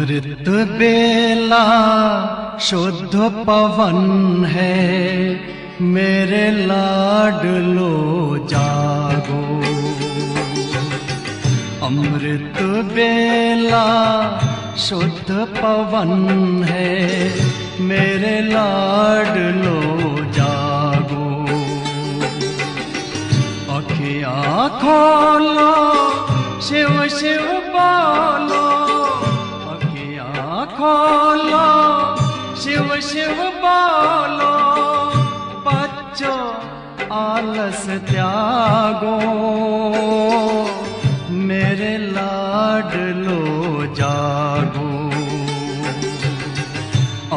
अमृत बेला शुद्ध पवन है, मेरे लाडलो जागो। अमृत बेला शुद्ध पवन है, मेरे लाडलो जागो। अखियाँ खोलो, शिव शिव बोलो, अखियाँ खोलो, शिव शिव बोलो। बच्चों आलस त्यागो, मेरे लाडलो जागो।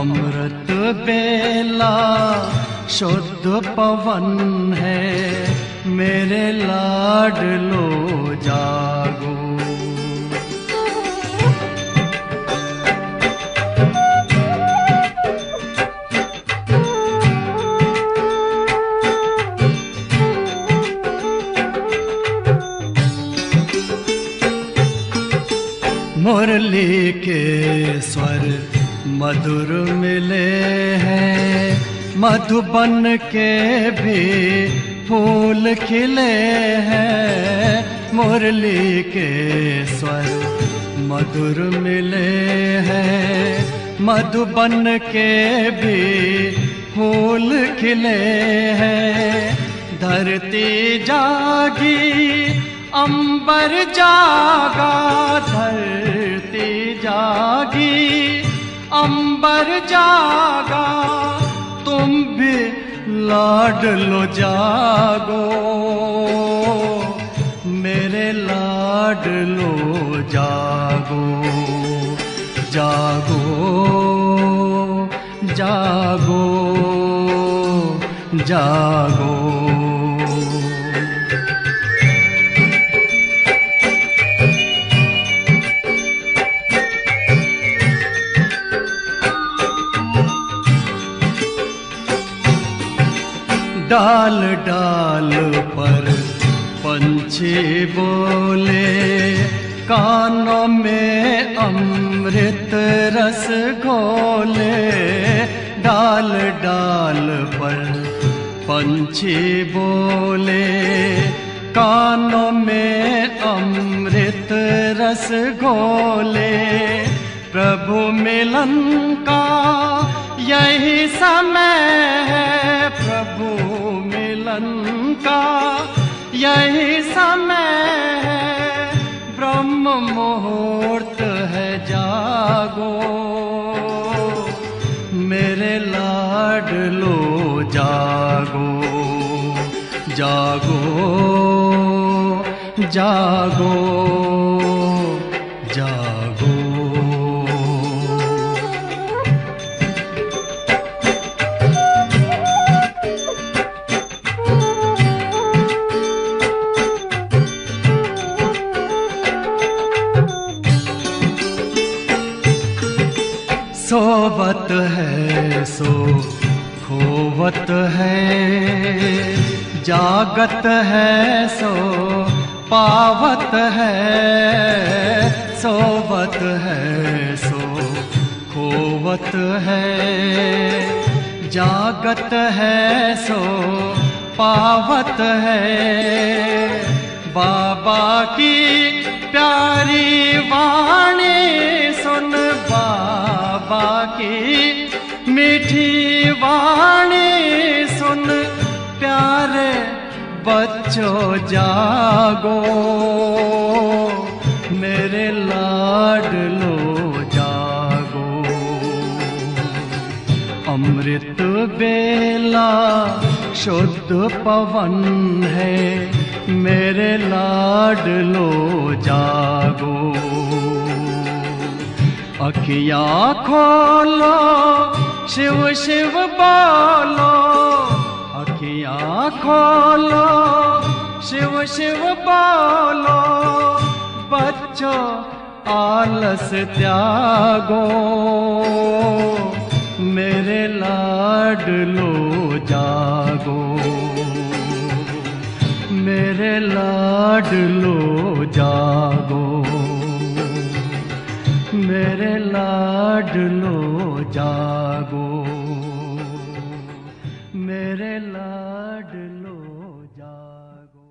अमृत बेला शुद्ध पवन है, मेरे लाडलो जागो। मुरली के स्वर मधुर मिले हैं, मधुबन के भी फूल खिले हैं। मुरली के स्वर मधुर मिले हैं, मधुबन के भी फूल खिले हैं। धरती जागी, अंबर जागा, धरती जागी, अंबर जागा। तुम भी लाडलो जागो, मेरे लाडलो जागो। जागो जागो जागो। डाल डाल पर पंछी बोले, कानों में अमृत रस घोले। डाल डाल पर पंछी बोले, कानों में अमृत रस घोले। प्रभु मिलन का यही समय है, प्रभु मिलन का यही समय है। ब्रह्म मुहूर्त है, जागो, मेरे लाडलो जागो। जागो जागो जागो। सोवत है सो खोवत है, जागत है सो पावत है। सोवत है सो खोवत है, जागत है सो पावत है। बाबा की प्यारी वाणी सुन, बाबा की मीठी वाणी सुन। प्यारे बच्चों जागो, मेरे लाडलो जागो। अमृत बेला शुद्ध पवन है, मेरे लाडलो जागो। अखियाँ खोलो, शिव शिव बोलो, अखियाँ खोलो, शिव शिव बोलो। बच्चों आलस त्यागो, मेरे लाडलो जागो। मेरे लाडलो जागो, मेरे लाडलो लाडलो जागो, मेरे लाडलो जागो।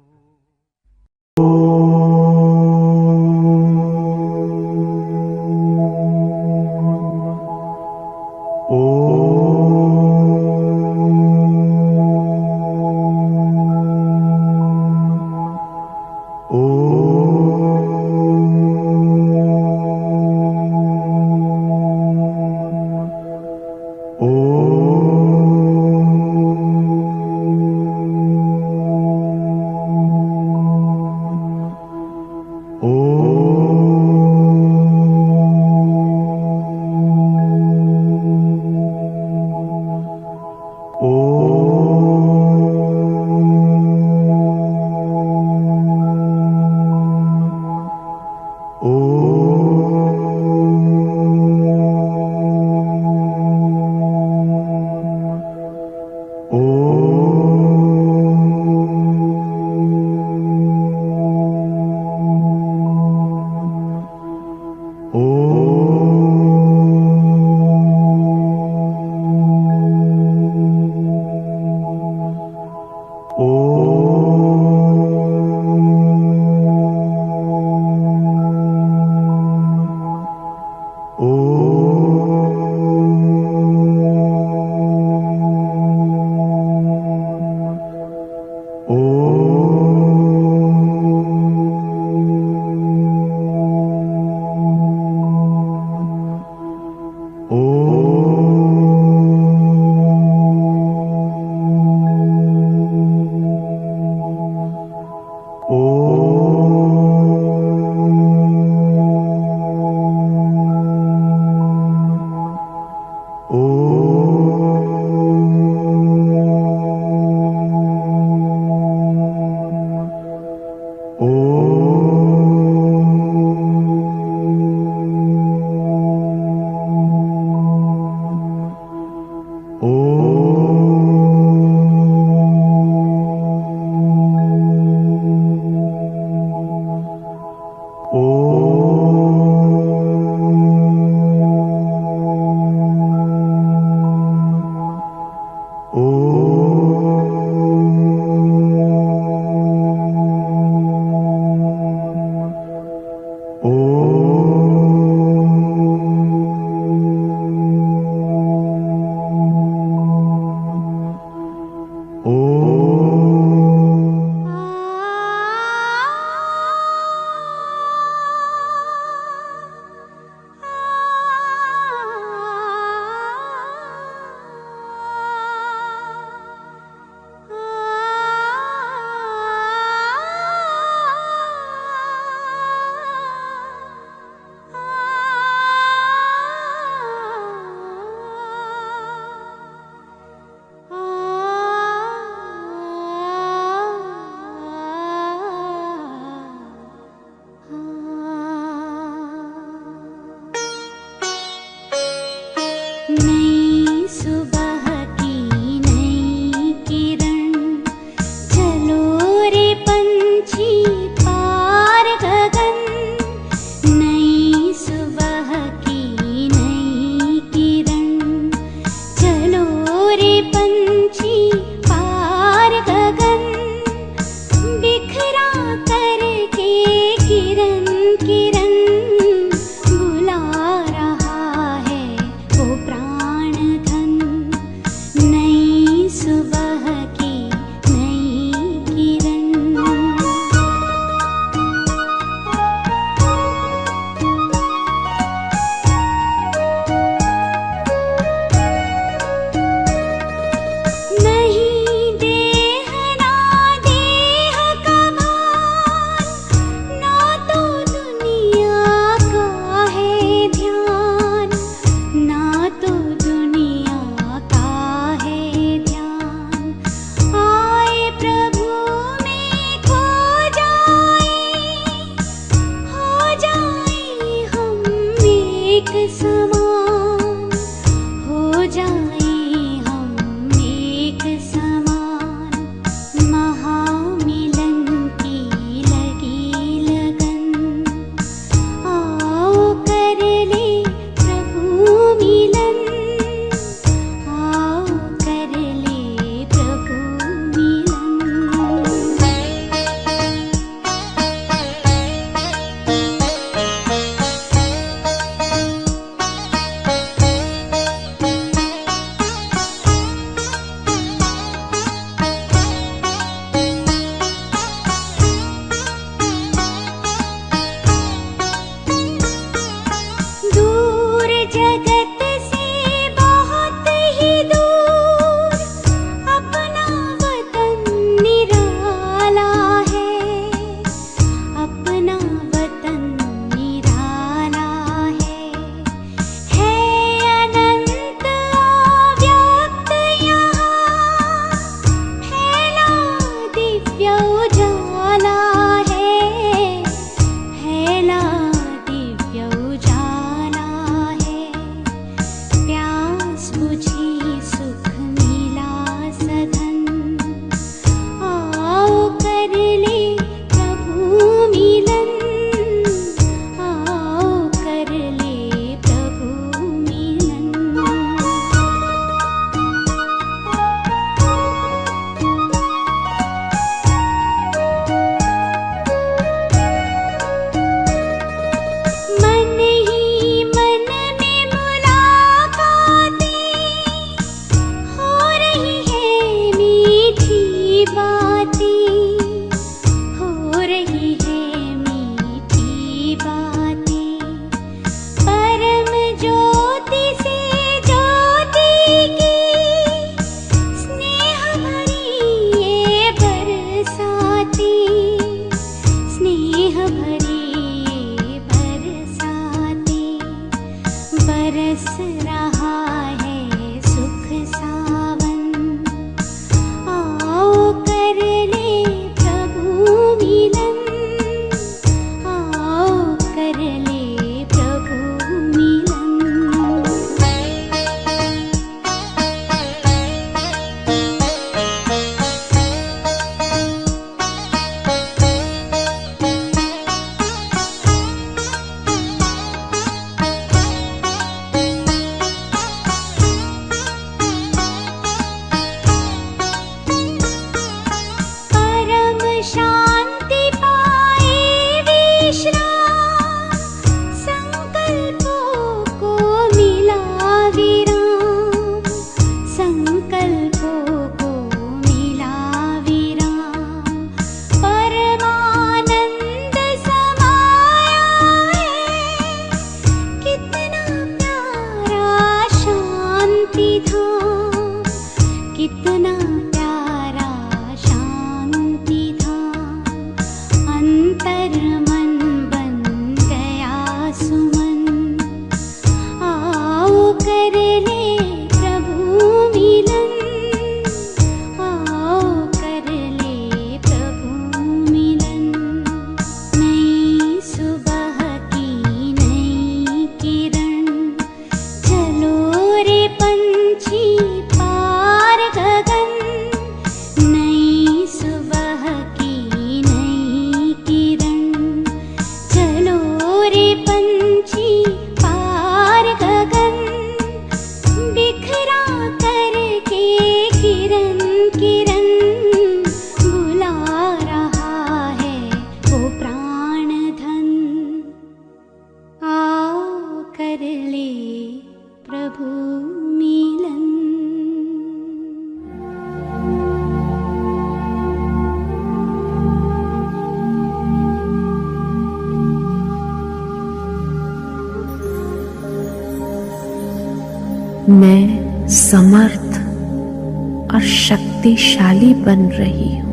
कल्पों को मिला विराम, परमानंद समाया है। कितना प्यारा शांति धाम, कितना प्यारा शांति धाम। अंतर मन बन गया सुमन, आओ कर ले प्रभु मिलन, आओ कर ले प्रभु मिलन। नई सुबह की नई किरण, चलो रे पंछी पार गगन। नई सुबह की नई किरण, चलो रे पंछी पार गगन। बिखरा करके किरण किरण, बुला रहा है वो प्राण धन। आओ कर ले प्रभु मिलन। मैं समर्थ और शक्तिशाली बन रही हूँ।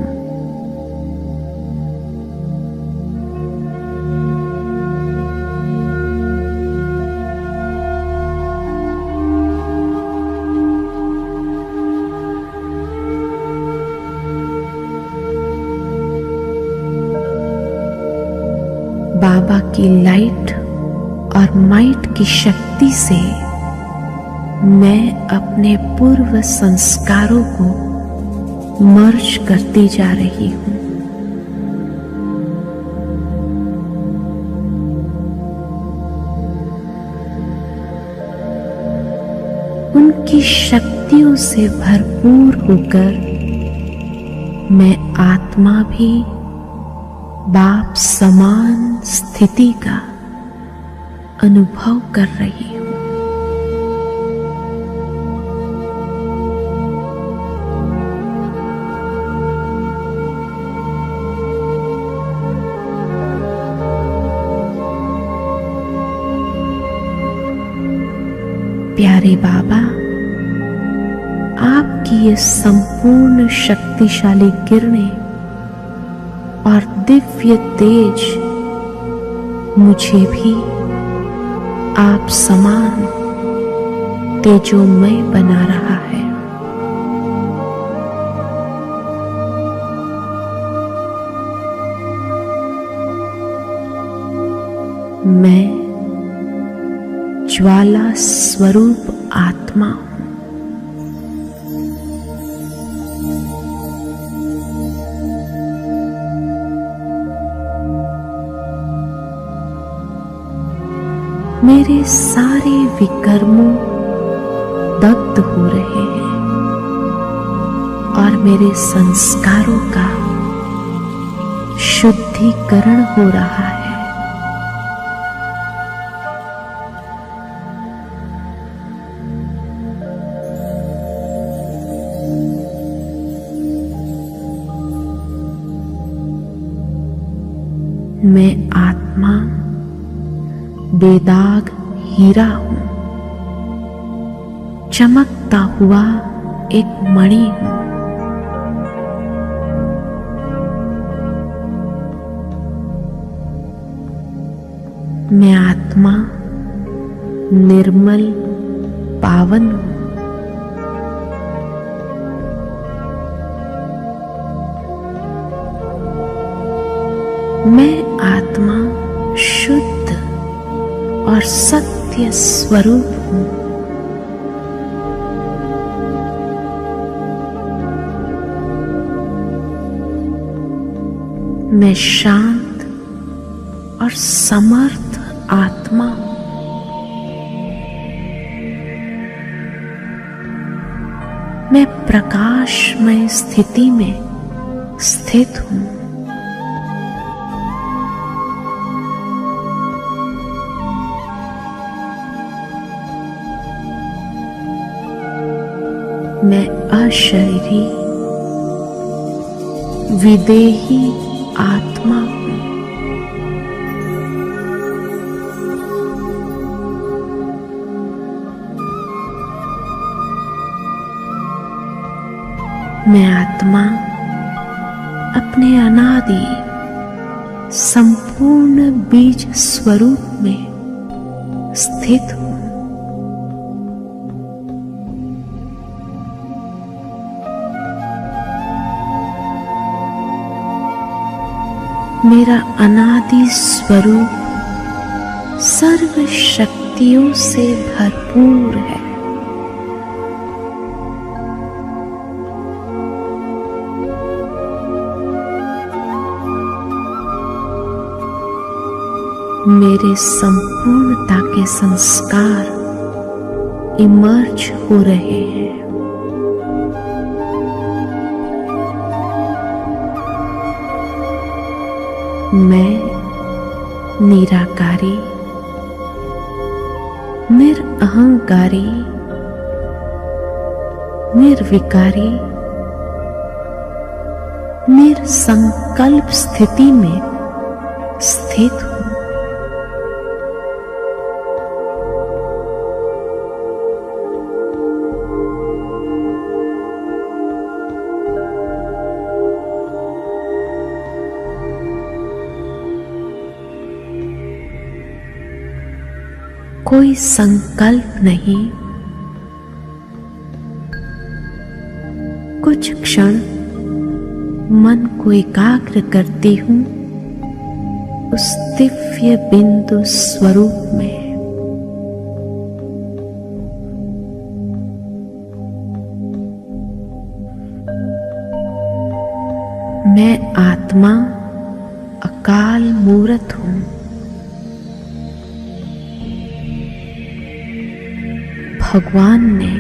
बाबा की लाइट और माइट की शक्ति से मैं अपने पूर्व संस्कारों को मर्ज करती जा रही हूँ। उनकी शक्तियों से भरपूर होकर मैं आत्मा भी बाप समान स्थिति का अनुभव कर रही हूँ। प्यारे बाबा, आपकी ये संपूर्ण शक्तिशाली किरणें और दिव्य तेज मुझे भी आप समान तेजोमय बना रहा है। मैं ज्वाला स्वरूप आत्मा हूं। मेरे सारे विकर्मों दग्ध हो रहे हैं और मेरे संस्कारों का शुद्धिकरण हो रहा है। मैं आत्मा बेदाग हीरा हूं, चमकता हुआ एक मणि हूं। मैं आत्मा निर्मल पावन हूं। मैं आत्मा शुद्ध और सत्य स्वरूप हूं। मैं शांत और समर्थ आत्मा हूं। मैं प्रकाशमय स्थिति में स्थित हूं। मैं अशरीरी विदेही आत्मा हूं। मैं आत्मा अपने अनादि संपूर्ण बीज स्वरूप में स्थित हूं। मेरा अनादि स्वरूप सर्व शक्तियों से भरपूर है। मेरे संपूर्णता के संस्कार इमर्ज हो रहे हैं। मैं निराकारी, निरअहंकारी, निर्विकारी, निरसंकल्प स्थिति में स्थित हूं। कोई संकल्प नहीं। कुछ क्षण मन को एकाग्र करती हूं उस दिव्य बिंदु स्वरूप में। मैं आत्मा अकाल मूर्त हूं। भगवान ने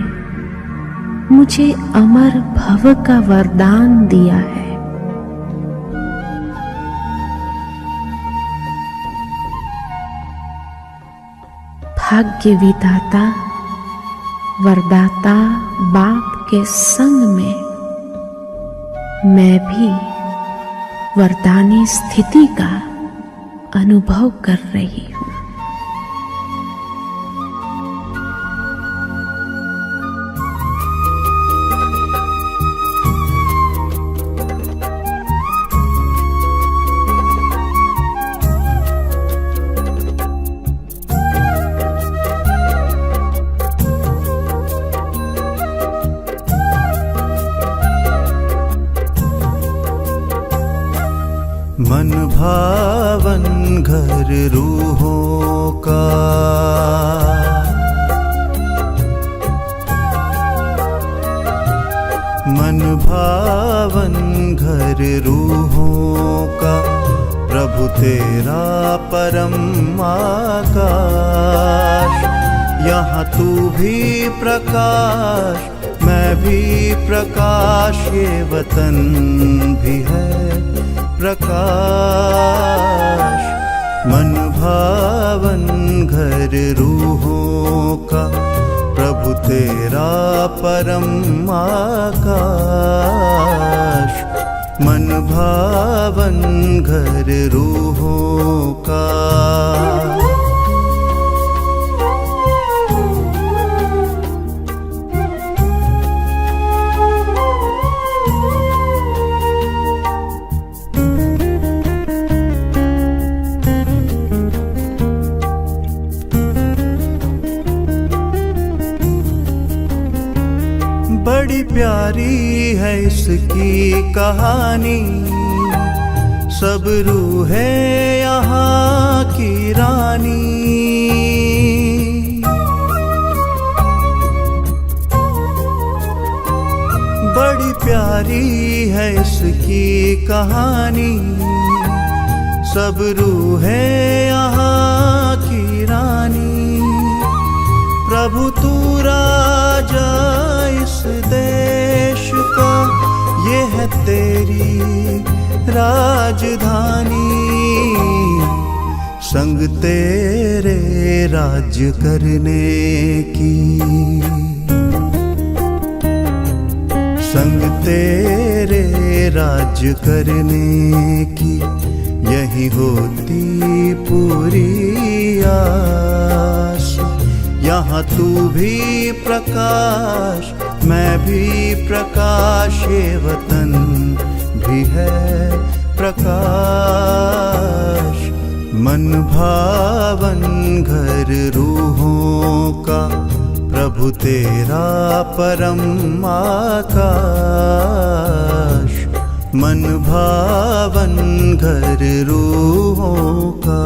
मुझे अमर भव का वरदान दिया है। भाग्य विधाता वरदाता बाप के संग में मैं भी वरदानी स्थिति का अनुभव कर रही हूं। मन भावन घर रूहों का, मन भावन घर रूहों का, प्रभु तेरा परम आकाश। यहाँ तू भी प्रकाश, मैं भी प्रकाश, ये वतन भी है प्रकाश। मन भावन घर रूहों का, प्रभु तेरा परम आकाश। मन भावन घर रूहों का। बड़ी प्यारी है इसकी कहानी, सब रूहें यहाँ की रानी। बड़ी प्यारी है इसकी कहानी, सब रूहें यहाँ की रानी। प्रभु तू राजा इस देश का, ये है तेरी राजधानी। संग तेरे राज्य करने की संग तेरे राज्य करने की यही होती पूरी आस। यहाँ तू भी प्रकाश मैं भी प्रकाश, ये वतन भी है प्रकाश। मन भावन घर रूहों का प्रभु तेरा परम आकाश। मन भावन घर रूहों का।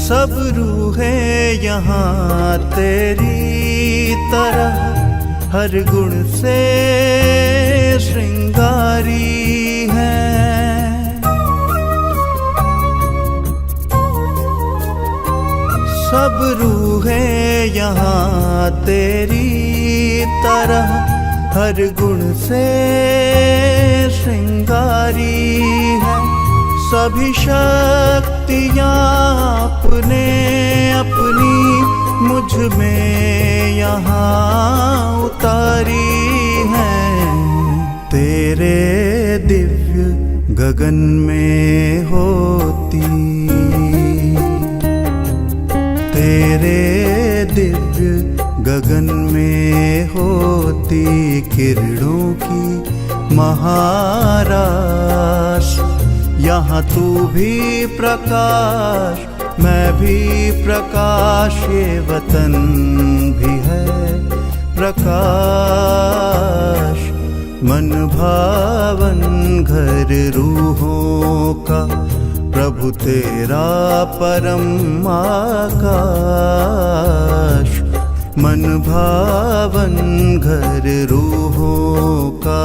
सब रूहें यहाँ तेरी तरह हर गुण से श्रृंगारी हैं। सब रूहें यहाँ तेरी तरह हर गुण से श्रृंगारी हैं। सभी शक्तियाँ अपने अपनी मुझ में यहाँ उतारी हैं। तेरे दिव्य गगन में होती, तेरे दिव्य गगन में होती किरणों की महारास। यहाँ तू भी प्रकाश मैं भी प्रकाश, ये वतन भी है प्रकाश। मन भावन घर रूहों का प्रभु तेरा परम आकाश। मन भावन घर रूहों का।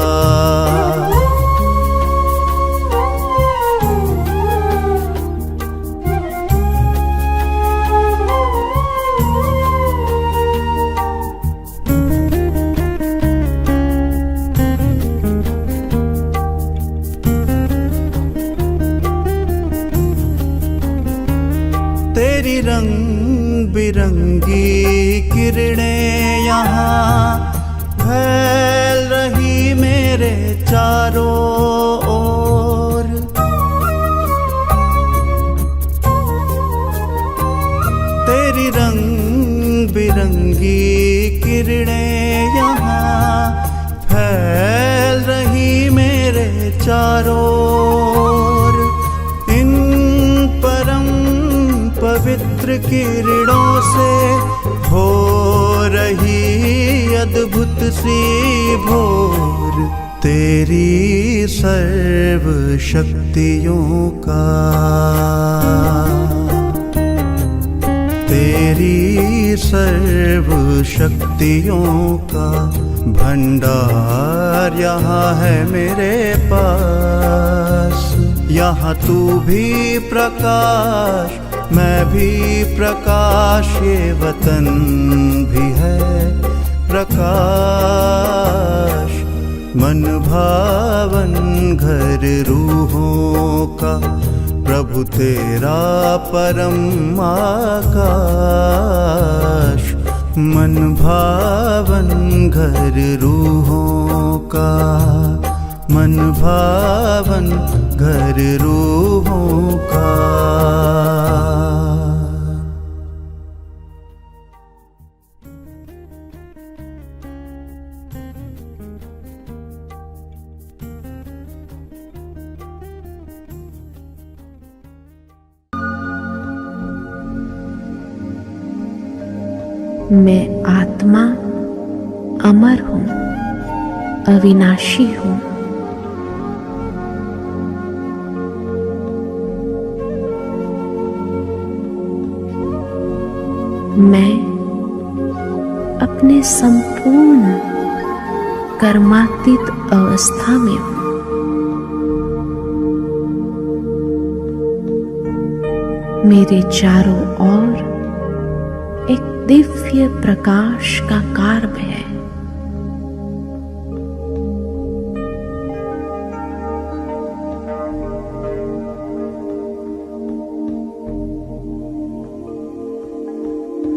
तेरी रंग बिरंगी किरणें यहाँ फैल रही मेरे चारों ओर। तेरी रंग बिरंगी किरणें यहाँ फैल रही मेरे चारों ओर। इन परम पवित्र किरणों से हो रही अद्भुत सी भोर। तेरी सर्व शक्तियों का, तेरी सर्व शक्तियों का भंडार यहाँ है मेरे पास। यहाँ तू भी प्रकाश मैं भी प्रकाश, ये वतन भी है प्रकाश। मन भावन घर रूहों का प्रभु तेरा परम आकाश। मन भावन घर रूहों का। मन भावन घर रूहों का। मैं आत्मा अमर हूँ, अविनाशी हूँ। मैं अपने संपूर्ण कर्मातीत अवस्था में हूँ। मेरे चारों ओर एक दिव्य प्रकाश का कार्य है।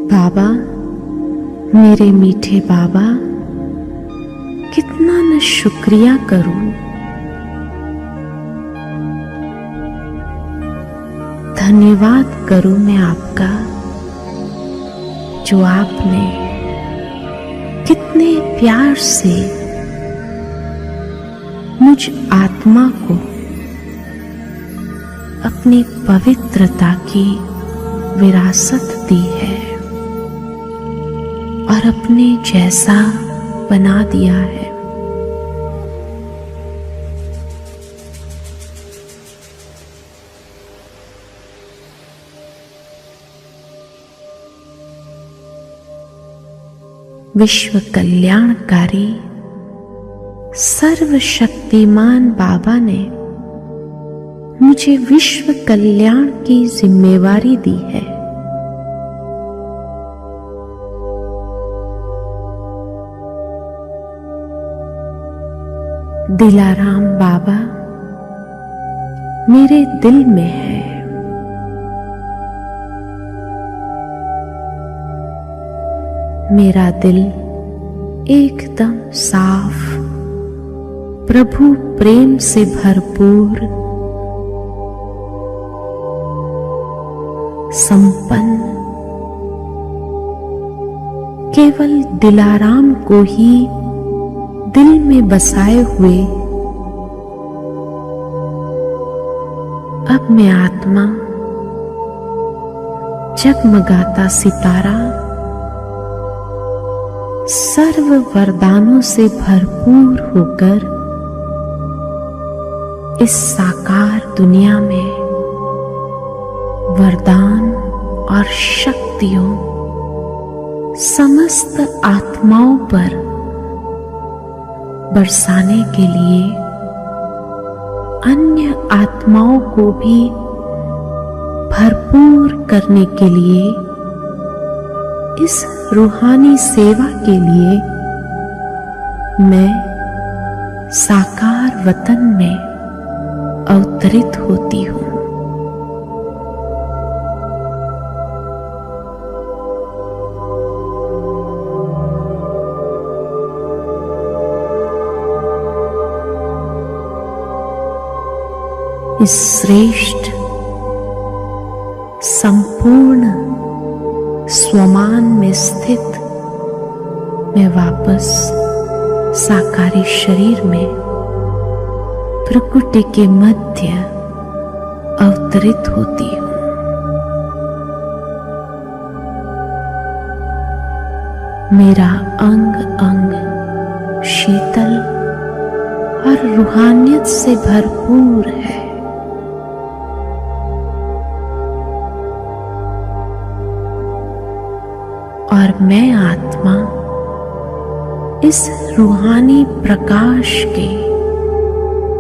बाबा, मेरे मीठे बाबा, कितना न शुक्रिया करूं। धन्यवाद करूं मैं आपका, जो आपने कितने प्यार से मुझ आत्मा को अपनी पवित्रता की विरासत दी है और अपने जैसा बना दिया है। विश्व कल्याणकारी सर्वशक्तिमान बाबा ने मुझे विश्व कल्याण की जिम्मेवारी दी है। दिलाराम बाबा मेरे दिल में है। मेरा दिल एकदम साफ, प्रभु प्रेम से भरपूर, संपन्न, केवल दिलाराम को ही दिल में बसाए हुए अब मैं आत्मा, जगमगाता सितारा, सर्व वरदानों से भरपूर होकर इस साकार दुनिया में वरदान और शक्तियों समस्त आत्माओं पर बरसाने के लिए, अन्य आत्माओं को भी भरपूर करने के लिए, इस रूहानी सेवा के लिए मैं साकार वतन में अवतरित होती हूँ। इस श्रेष्ठ संपूर्ण स्वमान में स्थित मैं वापस साकारी शरीर में प्रकृति के मध्य अवतरित होती हूँ। मेरा अंग अंग शीतल और रूहानियत से भरपूर है। और मैं आत्मा इस रूहानी प्रकाश के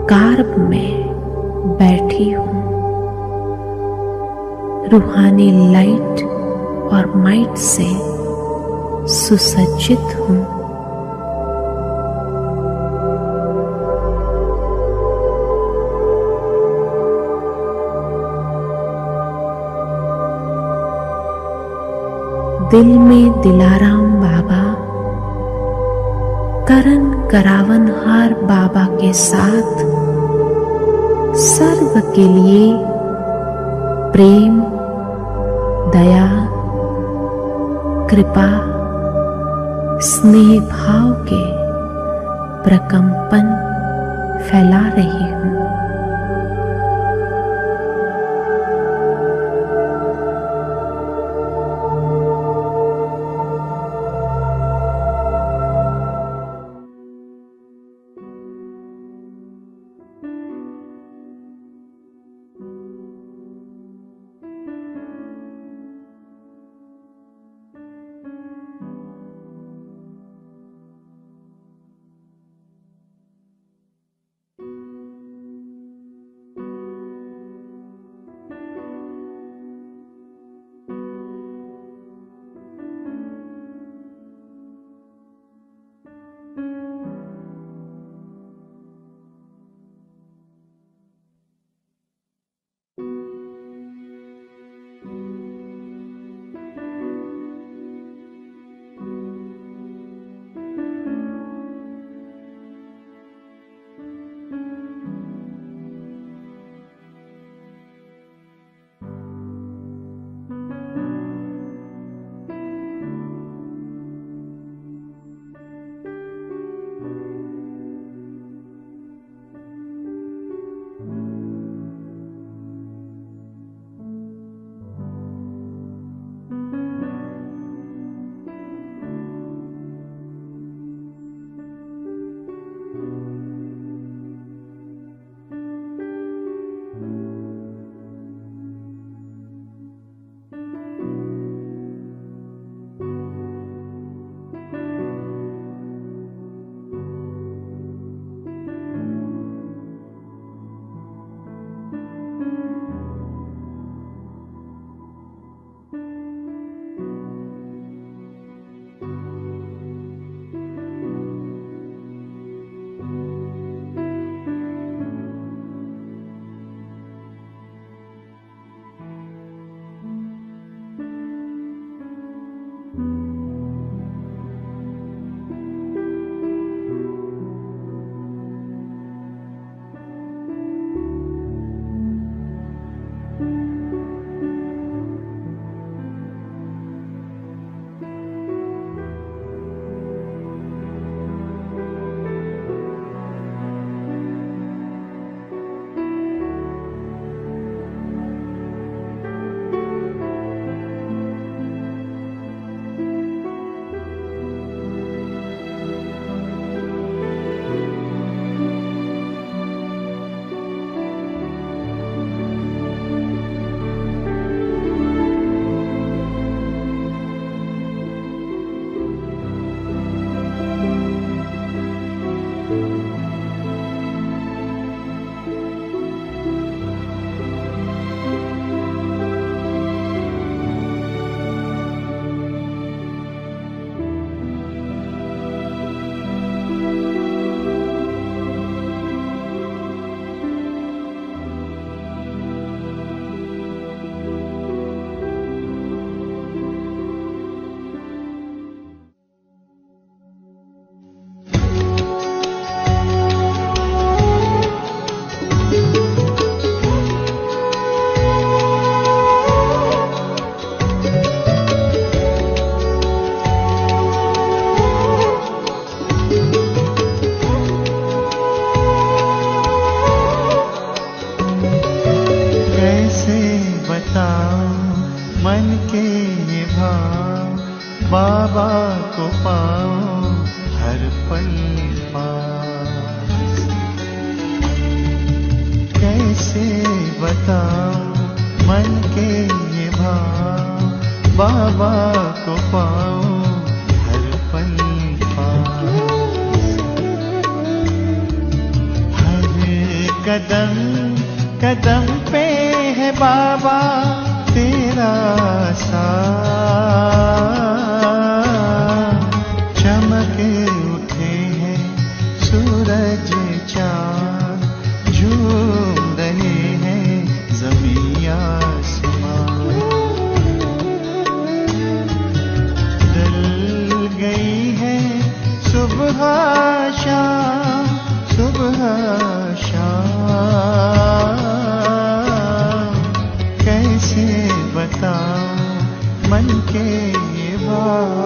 कार्ब में बैठी हूँ। रूहानी लाइट और माइट से सुसज्जित हूँ। दिल में दिलाराम बाबा, करन करावनहार बाबा के साथ सर्व के लिए प्रेम, दया, कृपा, स्नेह भाव के प्रकंपन फैला रही हूँ। बाबा को पाऊं हर पल पास। कैसे बताऊं मन के ये भाव, बाबा को पाऊं हर पल पास। हर कदम कदम पे है बाबा तेरा साथ। चमके उठे हैं सूरज चांद, झूम रहे हैं ज़मीं आसमां। ढल गई है सुबह शाम, सुबह शाम। कैसे बताऊं मन के ये बात।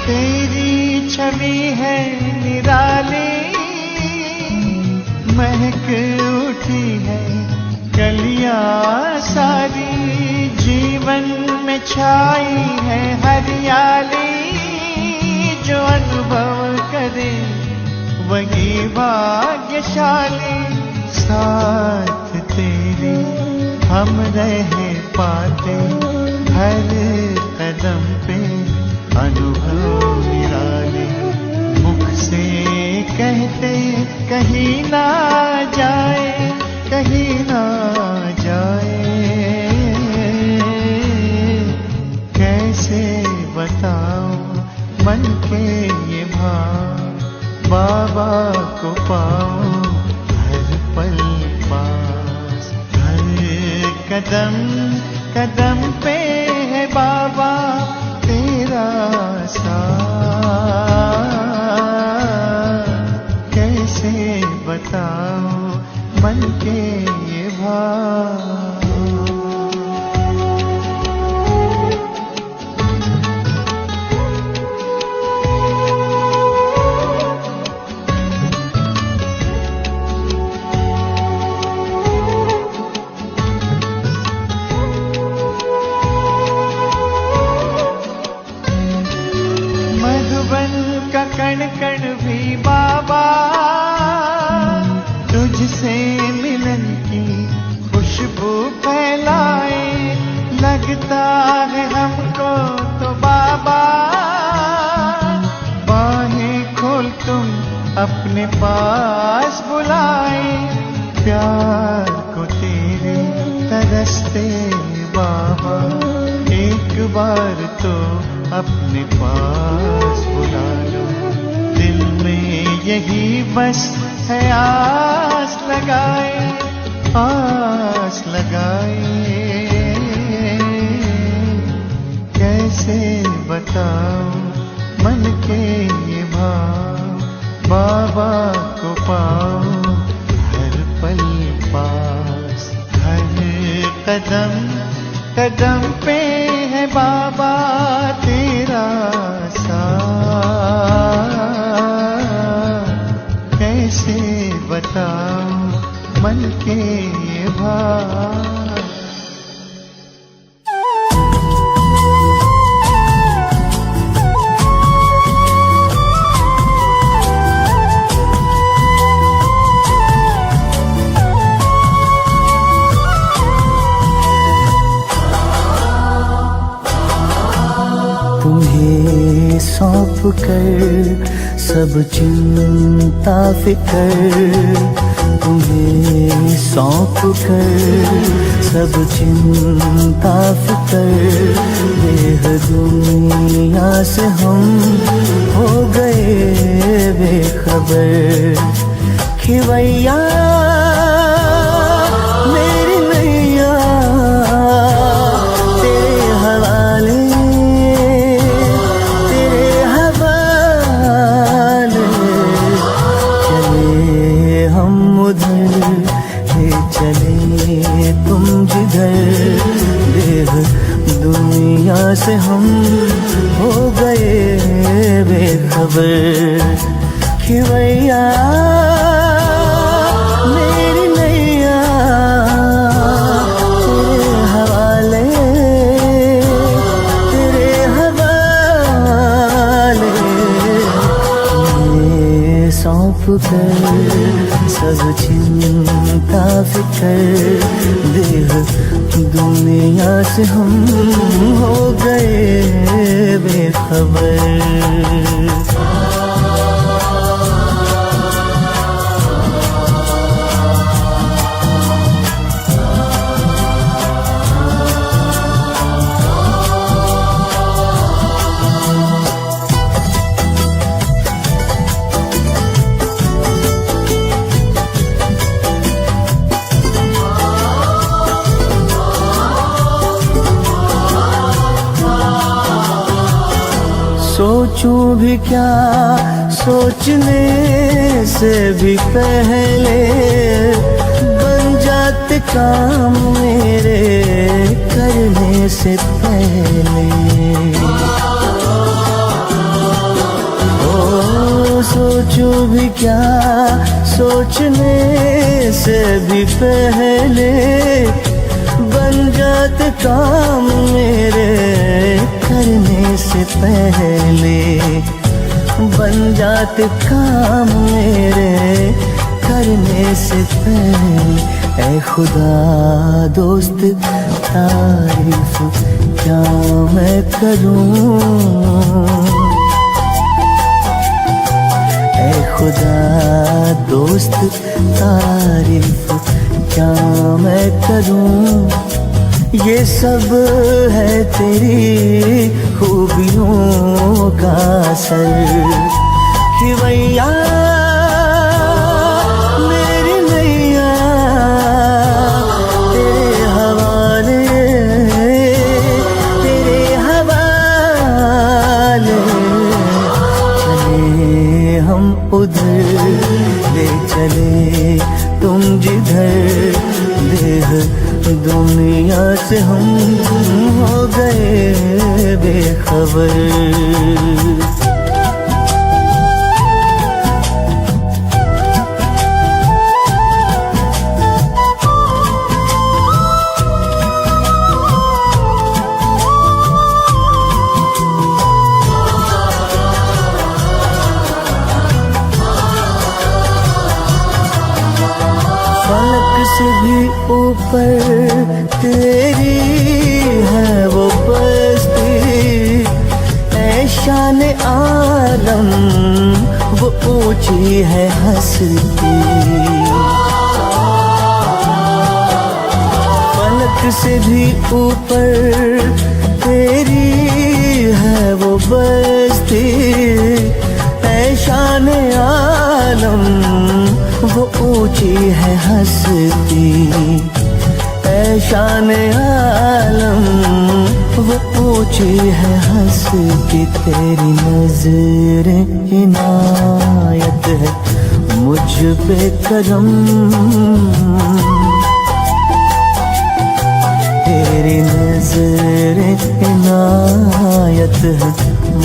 तेरी छवि है निराली, महक उठी है कलियां सारी। जीवन में छाई है हरियाली, जो अनुभव करे वही भाग्यशाली। साथ तेरे हम रहे पाते हर कदम पे अनुभव निराले। मुख से कहते कहीं ना जाए, कहीं ना जाए। कैसे बताऊं मन के ये भाव, बाबा को पाऊं हर पल पास। हर कदम कदम पे है बाबा तेरा साथ। कैसे बताऊं मन के ये भाव। का कण कण भी बाबा तुझसे मिलन की खुशबू फैलाए। लगता है हमको तो बाबा बाहें खोल तुम अपने पास बुलाए। प्यार को तेरे तरसते बाबा एक बार तो अपने पास बुला लो। दिल में यही बस है आस लगाए, आस लगाए। कैसे बताऊं मन के ये भाव, बाबा को पाऊं हर पल पास। हर कदम कदम पे है बाबा तेरा साथ। कैसे बताऊं मन के ये भाव। तुम्हें सौंप कर सब चिंता फिकर, तुम्हें सौंप कर सब चिंता फिकर। देह दुनिया से हम हो गए बेखबर। खिवैया मेरी नैया तेरे हवाले से हम हो गए बेखबर। खिवैया मेरी नैया तेरे हवाले, तेरे हवाले ये सौंप कर सब चिंता फिकर। देह दुनिया से हम हो गए बेखबर। सोचूं भी क्या सोचने से भी पहले बन जाते काम मेरे करने से पहले। ओ सोचूं भी क्या सोचने से भी पहले बन जाते काम मेरे करने से पहले। बन जाते काम मेरे करने से पहले। ऐ खुदा दोस्त तारीफ क्या मैं करूं। ऐ खुदा दोस्त तारीफ क्या मैं करूं। ये सब है तेरी खूबियों का असर। खिवैया मेरी नैया तेरे हवाले, तेरे हवाले। चले हम उधर ले चले तुम जिधर। देह दुनिया से हम हो गए बेखबर। फलक से भी ऊपर तेरी है वो बस्ती। ऐ शान आलम वो ऊंची है हस्ती। फलक से भी ऊपर तेरी है वो बस्ती। ऐ शान आलम वो ऊंची है हस्ती। ऐ शान आलम वो ऊंची है हस्ती। तेरी नज़रें इनायत है मुझ पे करम। तेरी नज़रें इनायत है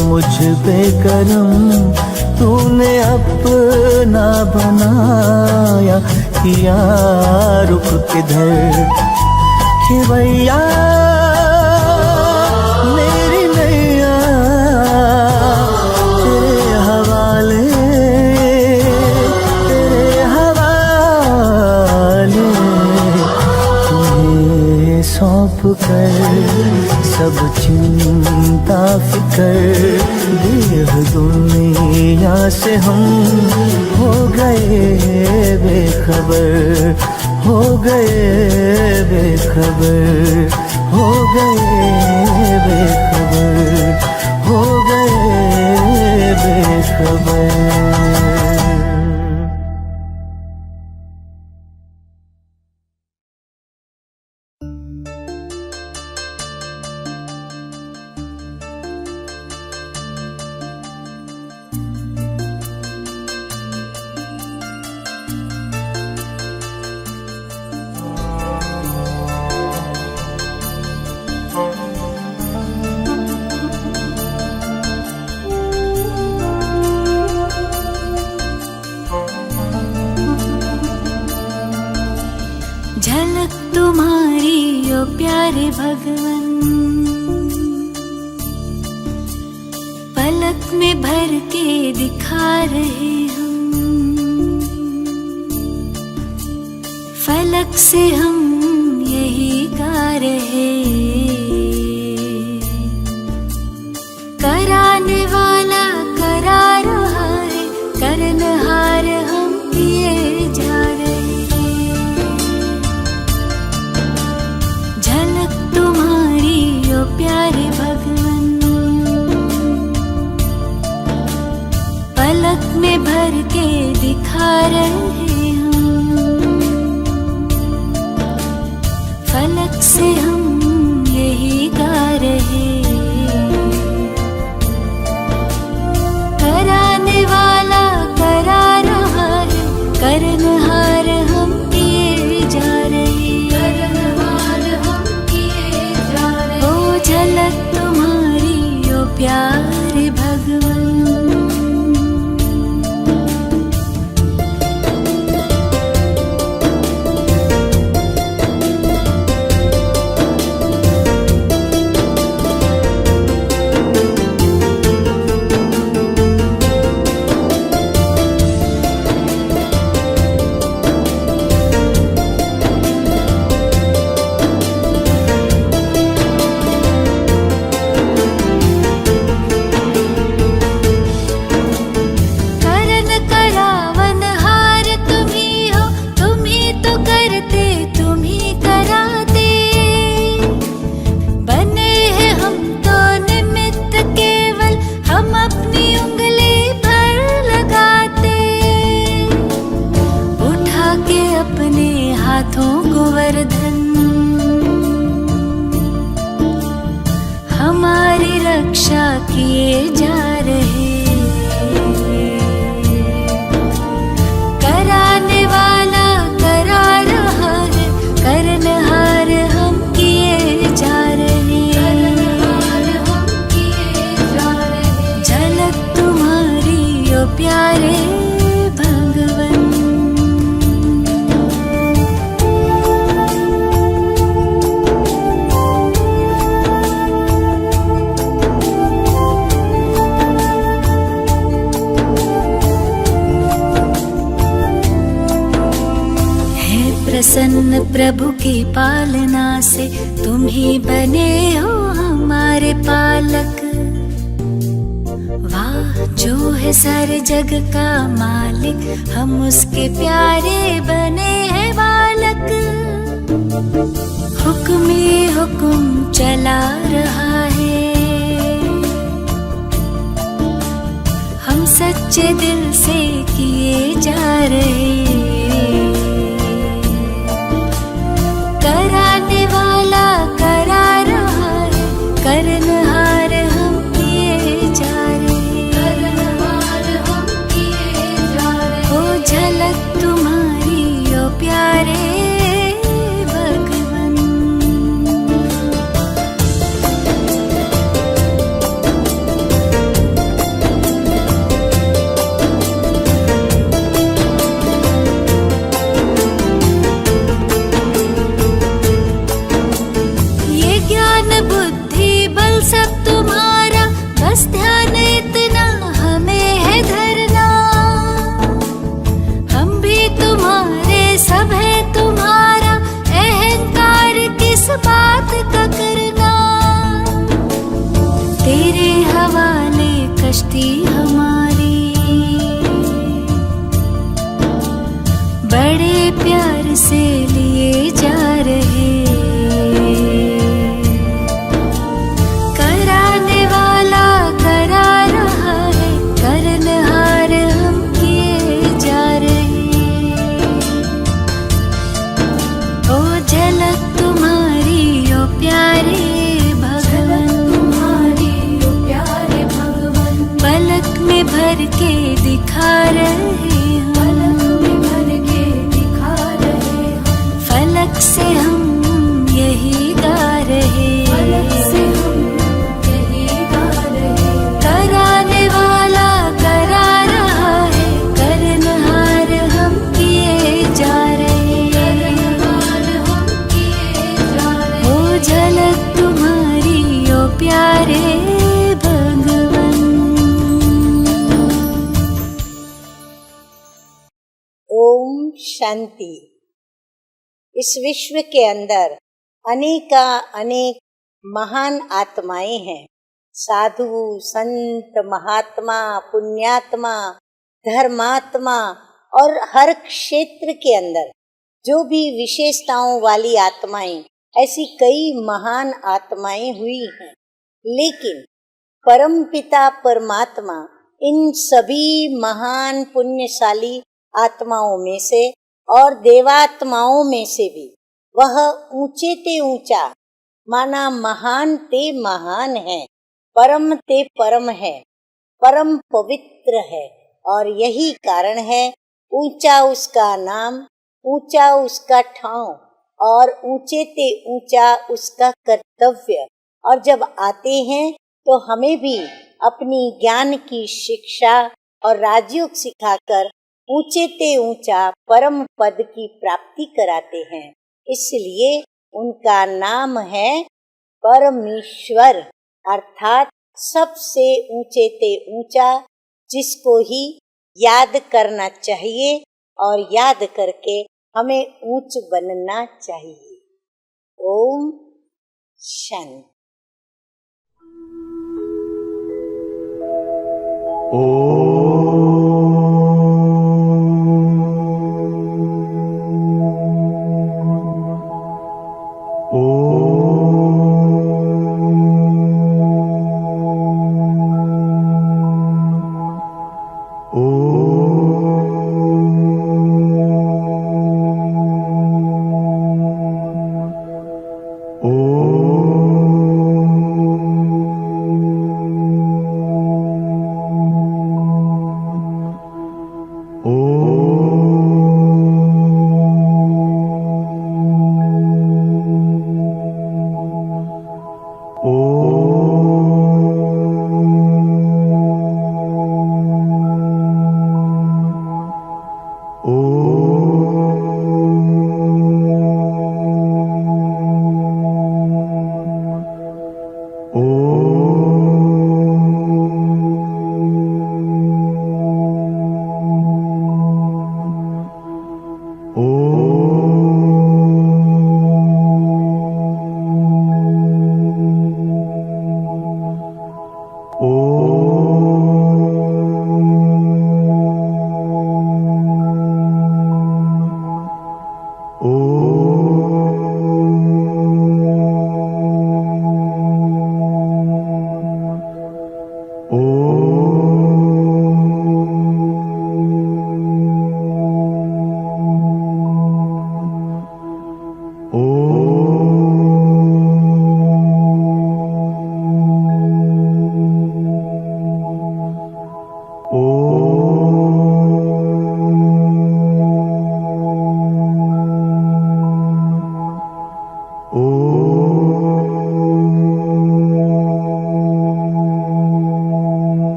मुझ पे करम। तूने अपना बनाया किया रुख किधर। खिवैया मेरी नैया तेरे हवाले, तेरे हवाले। तुम्हें सौंप कर सब चिंता फिकर। देह दुनिया से हम हो गए बेखबर। हो गए बेखबर। हो गए बेखबर। हो गए बेखबर। प्यारे भगवन, पलक में भर के दिखा रहे हम, फलक से हम यही गा रहे। कराने वाला करा रहा है, करनहार हम किए जा रहे। झलक तुम्हारी ओ प्यारे भगवन, पलक में भर के दिखा रहे हम, फलक से हम यही गा रहे। कराने वाला करा रहा है, करनहार हम किए जा रहे। करनहार हम किए जा रहे। ओ झलक तुम्हारी ओ प्यारे भगवन। हाथों को वर्धन, हमारी रक्षा किए जा रहे। कराने वाला करा रहा है, करनहार हम किए जा रहे। करनहार हम किए जा रहे। झलक तुम्हारी ओ प्यारे भगवन। प्रसन्न प्रभु की पालना से तुम ही बने हो हमारे पालक। वाह जो है सारे जग का मालिक, हम उसके प्यारे बने हैं बालक। हुक्म ही हुक्म चला रहा है, हम सच्चे दिल से किए जा रहे। कराने वाला करा रहा है, करनहार हम किए जा रहे। करनहार हम किए जा रहे। ओ झलक तुम्हारी ओ प्यारे भगवन। सब तुम्हारा, बस ध्यान इतना हमें है धरना। हम भी तुम्हारे, सब है तुम्हारा, अहंकार किस बात का करना। तेरे हवाले कश्ती हमारी, बड़े प्यार से लिए जा रहे। भर के दिखा रहे, पलक में भर के दिखा रहे। हमारे भगवन। ओम शांति। इस विश्व के अंदर अनेक महान आत्माएं हैं। साधु, संत, महात्मा, पुण्यात्मा, धर्मात्मा और हर क्षेत्र के अंदर जो भी विशेषताओं वाली आत्माएं, ऐसी कई महान आत्माएं हुई हैं। लेकिन परमपिता परमात्मा इन सभी महान पुण्यशाली आत्माओं में से और देवात्माओं में से भी वह ऊंचे ते ऊंचा, माना महान ते महान है, परम ते परम है, परम पवित्र है। और यही कारण है ऊंचा उसका नाम, ऊंचा उसका ठाव और ऊंचे ते ऊंचा उसका कर्तव्य। और जब आते हैं तो हमें भी अपनी ज्ञान की शिक्षा और राजयोग सिखाकर ऊंचे ते ऊंचा परम पद की प्राप्ति कराते हैं। इसलिए उनका नाम है परमेश्वर, अर्थात सबसे ऊंचे ते ऊंचा, जिसको ही याद करना चाहिए और याद करके हमें ऊंच बनना चाहिए। ओम शांति।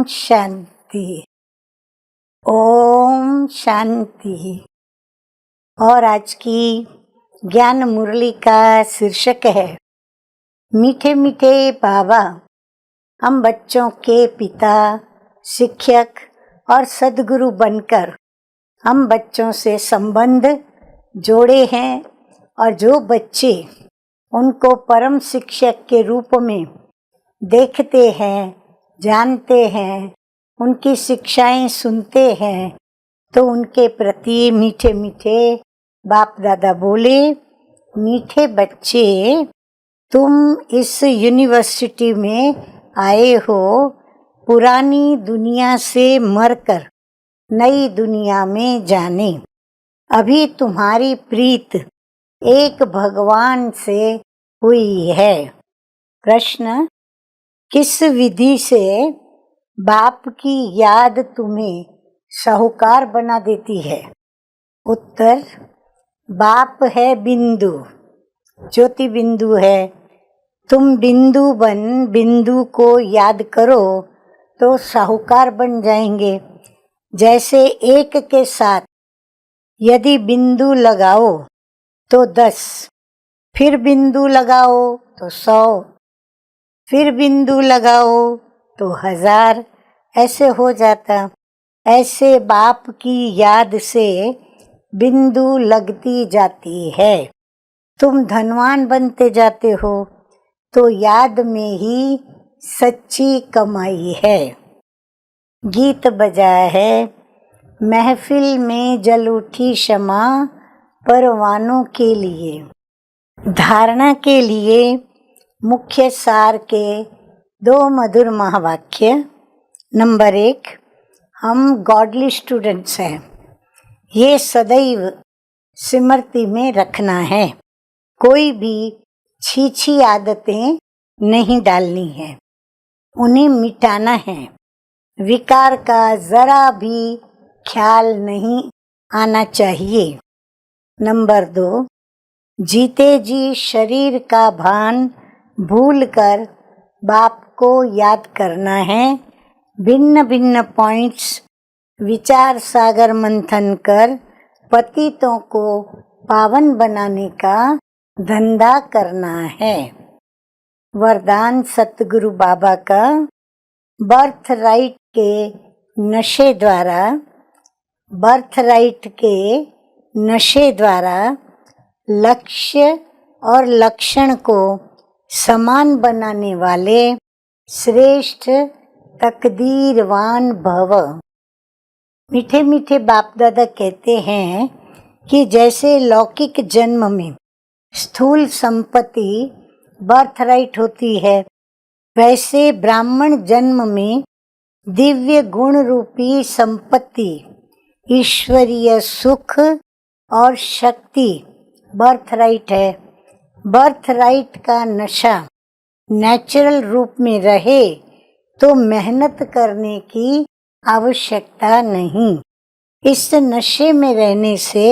शांति। ओम शांति। और आज की ज्ञान मुरली का शीर्षक है मीठे मीठे बाबा। हम बच्चों के पिता, शिक्षक और सद्गुरु बनकर हम बच्चों से संबंध जोड़े हैं और जो बच्चे उनको परम शिक्षक के रूप में देखते हैं, जानते हैं उनकी शिक्षाएं सुनते हैं तो उनके प्रति मीठे मीठे बाप दादा बोले, मीठे बच्चे, तुम इस यूनिवर्सिटी में आए हो पुरानी दुनिया से मरकर नई दुनिया में जाने। अभी तुम्हारी प्रीत एक भगवान से हुई है। प्रश्न, किस विधि से बाप की याद तुम्हें साहूकार बना देती है? उत्तर, बाप है बिंदु, ज्योति बिंदु है। तुम बिंदु बन बिंदु को याद करो तो साहूकार बन जाएंगे। जैसे एक के साथ यदि बिंदु लगाओ तो 10, फिर बिंदु लगाओ तो 100, फिर बिंदु लगाओ तो 1000, ऐसे हो जाता। ऐसे बाप की याद से बिंदु लगती जाती है। तुम धनवान बनते जाते हो तो याद में ही सच्ची कमाई है। गीत बजा है, महफिल में जल उठी शमा परवानों के लिए। धारणा के लिए मुख्य सार के 2 मधुर महावाक्य। नंबर 1, हम गॉडली स्टूडेंट्स हैं, ये सदैव स्मृति में रखना है। कोई भी छीछी आदतें नहीं डालनी है, उन्हें मिटाना है। विकार का जरा भी ख्याल नहीं आना चाहिए। नंबर 2, जीते जी शरीर का भान भूलकर बाप को याद करना है। भिन्न भिन्न पॉइंट्स विचार सागर मंथन कर पतितों को पावन बनाने का धंधा करना है। वरदान सतगुरु बाबा का, बर्थ राइट के नशे द्वारा लक्ष्य और लक्षण को समान बनाने वाले श्रेष्ठ तकदीरवान भव। मीठे मीठे बाप दादा कहते हैं कि जैसे लौकिक जन्म में स्थूल संपत्ति बर्थ राइट होती है, वैसे ब्राह्मण जन्म में दिव्य गुण रूपी संपत्ति, ईश्वरीय सुख और शक्ति बर्थ राइट है। बर्थ राइट का नशा नेचुरल रूप में रहे तो मेहनत करने की आवश्यकता नहीं। इस नशे में रहने से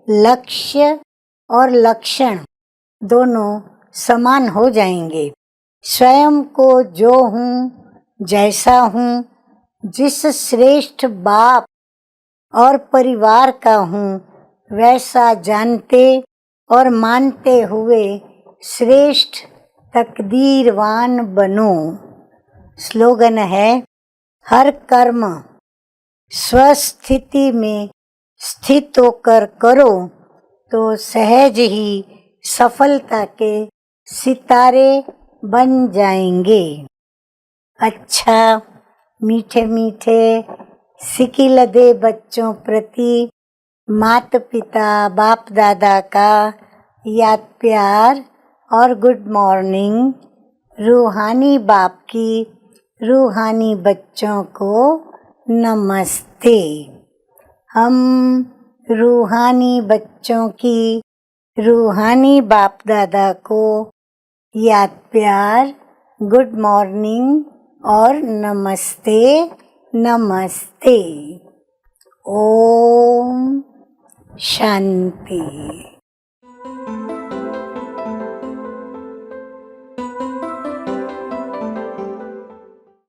लक्ष्य और लक्षण दोनों समान हो जाएंगे। स्वयं को जो हूँ, जैसा हूँ, जिस श्रेष्ठ बाप और परिवार का हूँ, वैसा जानते और मानते हुए श्रेष्ठ तकदीरवान बनो। स्लोगन है, हर कर्म स्वस्थिति में स्थित होकर करो तो सहज ही सफलता के सितारे बन जाएंगे। अच्छा मीठे मीठे सिकिलदे बच्चों प्रति माता पिता बाप दादा का याद प्यार और गुड मॉर्निंग। रूहानी बाप की रूहानी बच्चों को नमस्ते। हम रूहानी बच्चों की रूहानी बाप दादा को याद प्यार, गुड मॉर्निंग और नमस्ते नमस्ते। ओम शांति।